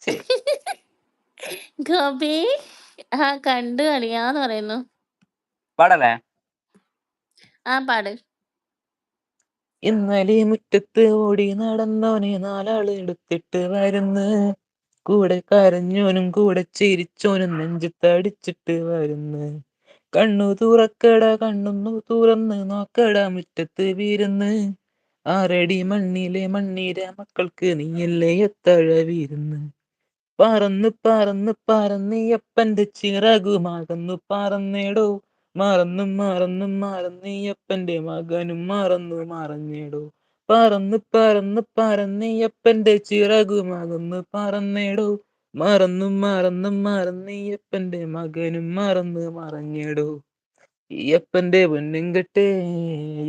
ഛെ! ഗോപി കണ്ടു അളിയാന്ന് പറയുന്നു. പാടല്ലേ? പാട്. ഇന്നലെ മുറ്റത്ത് ഓടി നടന്നോനെ നാലാള് എടുത്തിട്ട് വരുന്ന്. കൂടെ കരഞ്ഞോനും കൂടെ ചിരിച്ചോനും നെഞ്ചത്തടിച്ചിട്ട് വരുന്ന്. കണ്ണു തുറക്കട കണ്ണൊന്നു തുറന്ന് നോക്കട മുറ്റത്ത് വീരുന്ന്. ആറടി മണ്ണിലെ മണ്ണീര മക്കൾക്ക് നീയല്ലേ എത്തഴ വീരുന്ന്. പറന്ന് പറന്ന് പറന്നീയപ്പന്റെ ചിറകുമാകുന്നു പറന്നേടോ. മറന്നും മറന്നും മറന്നീയപ്പന്റെ മകനും മറന്നു മറഞ്ഞേടോ. പറന്ന് പറന്ന് പറന്നീയപ്പന്റെ ചിറകുമാകുന്നു പറന്നേടോ. മറന്നും മറന്നും മറന്നീയപ്പന്റെ മകനും മറന്നു മറഞ്ഞേടോ. ഈയപ്പന്റെ പൊന്നും കെട്ടേ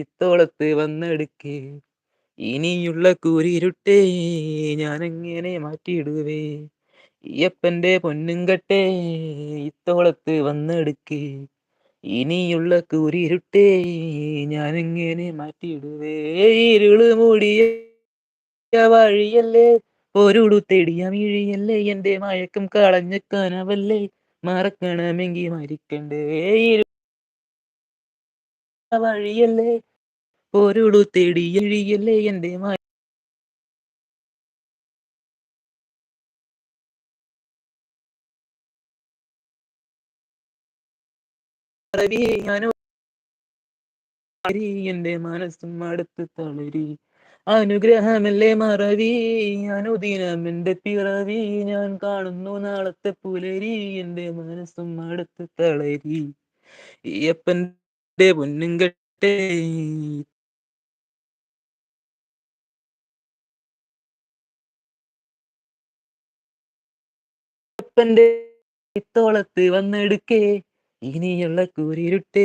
ഇത്തോളത്ത് വന്നെടുക്കേ. ഇനിയുള്ള കൂരിരുട്ടേ ഞാനെങ്ങനെ മാറ്റിയിടുവേ. ഈയപ്പന്റെ പൊന്നും കെട്ടേ ഇത്തോളത്ത് വന്നെടുക്കേ. ഇനിയുള്ള കൂരിരുട്ടേ ഞാനെങ്ങനെ മാറ്റിയിടുവേ. ഇരുള് മൂടിയ വഴിയല്ലേ പൊരുളു തെടിയ മിഴിയല്ലേ എന്റെ മയക്കം കളഞ്ഞ കനവല്ലേ മറക്കണമെങ്കി മരിക്കണ്ടേ. ഇരുള വഴിയല്ലേ പൊരുളു തെടിയ മിഴിയല്ലേ എന്റെ മറവിയെ ഞാനോ എന്റെ മനസ്സും അടുത്ത് തളരി. അനുഗ്രഹമല്ലേ മറവി അനുദിനം എന്റെ പിറവി. ഞാൻ കാണുന്നു നാളത്തെ പുലരി എന്റെ മനസ്സും അടുത്ത് തളരി. ഈയപ്പന്റെ പൊന്നും കെട്ടേ പ്പന്റെ ഇത്തോളത്ത് വന്നെടുക്കേ. ഇനിയുള്ള കൂരിരുട്ടേ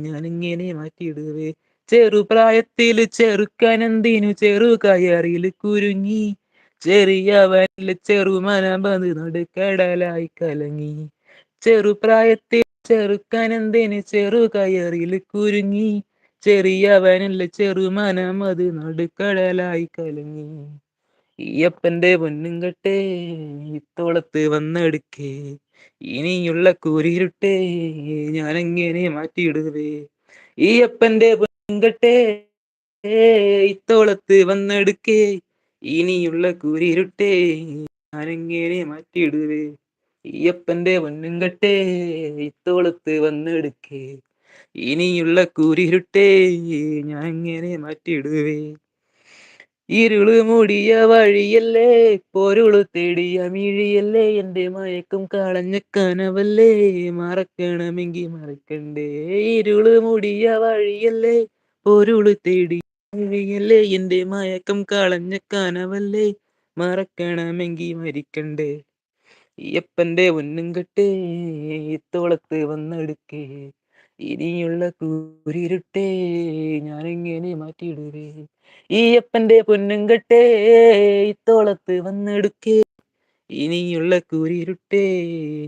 ഞാനിങ്ങനെ മാറ്റിയിടുവേ. ചെറുപ്രായത്തില് ചെറുക്കനെന്തിനു ചെറു കയറില് കുരുങ്ങി. ചെറിയവനില് ചെറുമനമ്പത് നടുക്കടലായി കലങ്ങി. ചെറുപ്രായത്തിൽ ചെറുക്കനെന്തിന് ചെറു കയറില് കുരുങ്ങി. ചെറിയവനില് ചെറുമനം അത് നടുക്കടലായി കലങ്ങി. ഈയപ്പന്റെ പൊന്നും കെട്ടേ ഇത്തോളത്ത് വന്നെടുക്കേ. ഇനിയുള്ള കൂരിരുട്ടേ ഞാനെങ്ങനെ മാറ്റിയിടുവേ. ഈയപ്പന്റെ പൊന്നും കെട്ടേ ഇത്തോളത്ത് വന്നെടുക്കേ. ഇനിയുള്ള കൂരിരുട്ടേ ഞാനെങ്ങനെ മാറ്റിയിടുവേ. ഈയപ്പന്റെ പൊന്നും കെട്ടേ ഇത്തോളത്ത് വന്നെടുക്കേ. ഇനിയുള്ള കൂരിരുട്ടേ ഞാനെങ്ങനെ മാറ്റിയിടുവേ. ഇരുള് മൂടിയ വഴിയല്ലേ പൊരുള് തേടിയ മിഴിയല്ലേ എന്റെ മയക്കം കളഞ്ഞ കനവല്ലേ മറക്കണമെങ്കി മറക്കണ്ടേ. ഇരുള് മൂടിയ വഴിയല്ലേ പൊരുള് തേടിയ മിഴിയല്ലേ എന്റെ മയക്കം കളഞ്ഞ കനവല്ലേ മറക്കണമെങ്കി മരിക്കണ്ടേ. ഈയപ്പന്റെ പൊന്നും കെട്ടേ ഇത്തോളത്ത് വന്നെടുക്കേ. ഇനിയുള്ള കൂരിരുട്ടേ ഞാനെങ്ങനെ മാറ്റിയിടുവേ. ഈയപ്പന്റെ പൊന്നും കെട്ടേ ഇത്തോളത്ത് വന്നെടുക്കേ. ഇനിയുള്ള കൂരിരുട്ടേ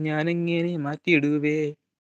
ഞാനെങ്ങനെ മാറ്റിയിടുവേ.